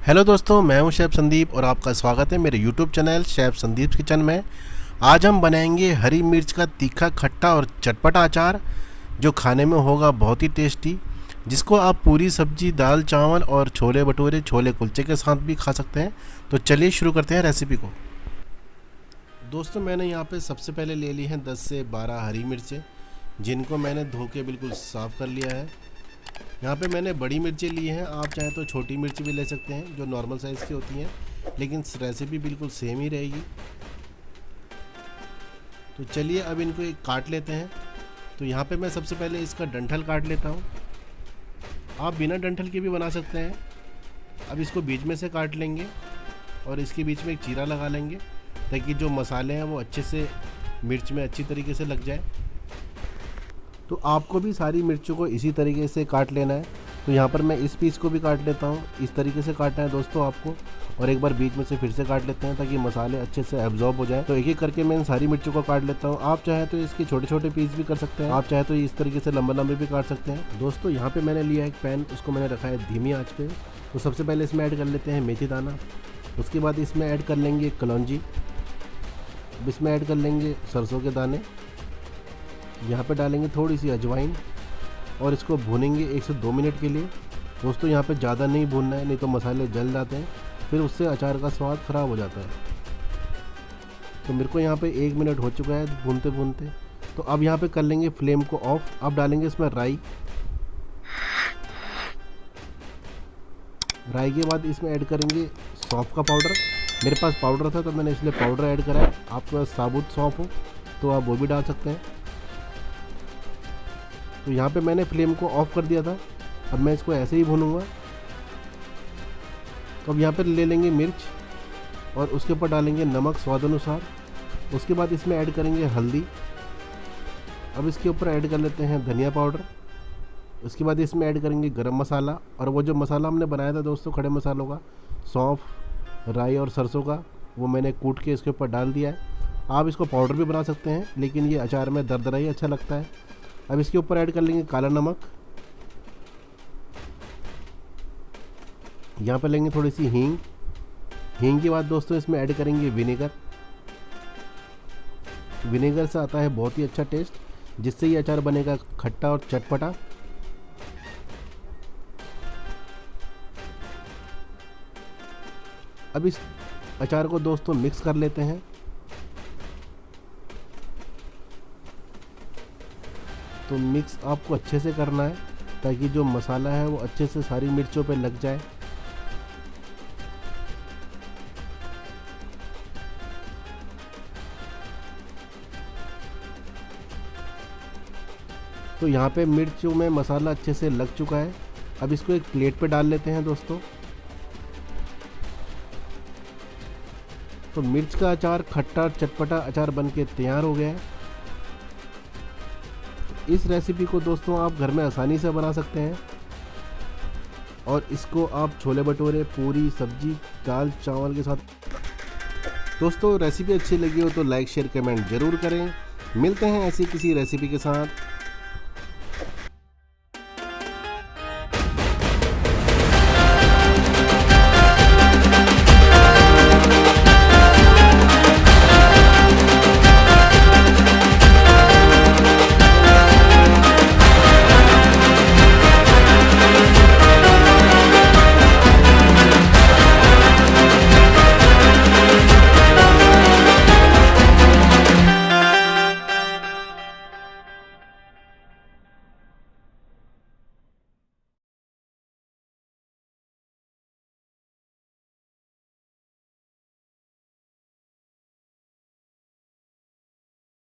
Hello दोस्तों, मैं हूं शेफ संदीप और आपका स्वागत है मेरे YouTube channel chef Sandeep kitchen में। आज हम बनाएंगे हरी मिर्च का तीखा खट्टा और चटपटा अचार, जो खाने में होगा बहुत ही टेस्टी, जिसको आप पूरी सब्जी, दाल, चावल और छोले भटूरे, छोले कुलचे के साथ भी खा सकते हैं। तो चलिए शुरू करते हैं रेसिपी को। दोस्तों, मैंने यहाँ पे सबसे पहले ले ली हैं 10 से 12 हरी मिर्चें, जिनको मैंने धो के बिल्कुल साफ़ कर लिया है। यहाँ पे मैंने बड़ी मिर्चें ली हैं, आप चाहें तो छोटी मिर्च भी ले सकते हैं जो नॉर्मल साइज़ की होती हैं, लेकिन रेसिपी बिल्कुल सेम ही रहेगी। तो चलिए अब इनको एक काट लेते हैं। तो यहाँ पे मैं सबसे पहले इसका डंठल काट लेता हूँ। आप बिना डंठल के भी बना सकते हैं। अब इसको बीच में से काट लेंगे और इसके बीच में एक चीरा लगा लेंगे, ताकि जो मसाले हैं वो अच्छे से मिर्च में अच्छी तरीके से लग जाए। तो आपको भी सारी मिर्चों को इसी तरीके से काट लेना है। तो यहाँ पर मैं इस पीस को भी काट लेता हूँ। इस तरीके से काटना है दोस्तों आपको, और एक बार बीच में से फिर से काट लेते हैं ताकि मसाले अच्छे से एब्जॉर्ब हो जाए। तो एक एक करके मैं इन सारी मिर्चों को काट लेता हूँ। आप चाहे तो इसके छोटे छोटे पीस भी कर सकते हैं, आप चाहे तो इस तरीके से लंबे लंबे भी काट सकते हैं। दोस्तों, यहाँ पे मैंने लिया एक पैन, उसको मैंने रखा है धीमी आँच पे। तो सबसे पहले इसमें ऐड कर लेते हैं मेथी दाना। उसके बाद इसमें ऐड कर लेंगे कलौंजी। इसमें ऐड कर लेंगे सरसों के दाने। यहाँ पे डालेंगे थोड़ी सी अजवाइन और इसको भूनेंगे 1 से 2 मिनट के लिए। दोस्तों, यहाँ पे ज़्यादा नहीं भूनना है, नहीं तो मसाले जल जाते हैं, फिर उससे अचार का स्वाद ख़राब हो जाता है। तो मेरे को यहाँ पे 1 मिनट हो चुका है भूनते भूनते। तो अब यहाँ पे कर लेंगे फ्लेम को ऑफ। अब डालेंगे इसमें राई। राई के बाद इसमें ऐड करेंगे सौंफ का पाउडर। मेरे पास पाउडर था तो मैंने इसलिए पाउडर ऐड करा है। आपके पास साबुत सौंफ हो तो आप वो भी डाल सकते हैं। तो यहाँ पे मैंने फ्लेम को ऑफ कर दिया था। अब मैं इसको ऐसे ही भूनूंगा। तो अब यहाँ पे ले लेंगे मिर्च और उसके ऊपर डालेंगे नमक स्वाद अनुसार। उसके बाद इसमें ऐड करेंगे हल्दी। अब इसके ऊपर ऐड कर लेते हैं धनिया पाउडर। उसके बाद इसमें ऐड करेंगे गरम मसाला, और वो जो मसाला हमने बनाया था दोस्तों खड़े मसालों का, सौंफ, राई और सरसों का, वो मैंने कूट के इसके ऊपर डाल दिया है। आप इसको पाउडर भी बना सकते हैं, लेकिन ये अचार में दरदरा ही अच्छा लगता है। अब इसके ऊपर ऐड कर लेंगे काला नमक। यहाँ पर लेंगे थोड़ी सी हींग। हींग के बाद दोस्तों इसमें ऐड करेंगे विनेगर। विनेगर से आता है बहुत ही अच्छा टेस्ट, जिससे ये अचार बनेगा खट्टा और चटपटा। अब इस अचार को दोस्तों मिक्स कर लेते हैं। तो मिक्स आपको अच्छे से करना है ताकि जो मसाला है वो अच्छे से सारी मिर्चों पे लग जाए। तो यहाँ पे मिर्चों में मसाला अच्छे से लग चुका है। अब इसको एक प्लेट पे डाल लेते हैं दोस्तों। तो मिर्च का अचार, खट्टा और चटपटा अचार बनके तैयार हो गया है। इस रेसिपी को दोस्तों आप घर में आसानी से बना सकते हैं, और इसको आप छोले भटूरे, पूरी सब्जी, दाल, चावल के साथ। दोस्तों, रेसिपी अच्छी लगी हो तो लाइक, शेयर, कमेंट ज़रूर करें। मिलते हैं ऐसी किसी रेसिपी के साथ।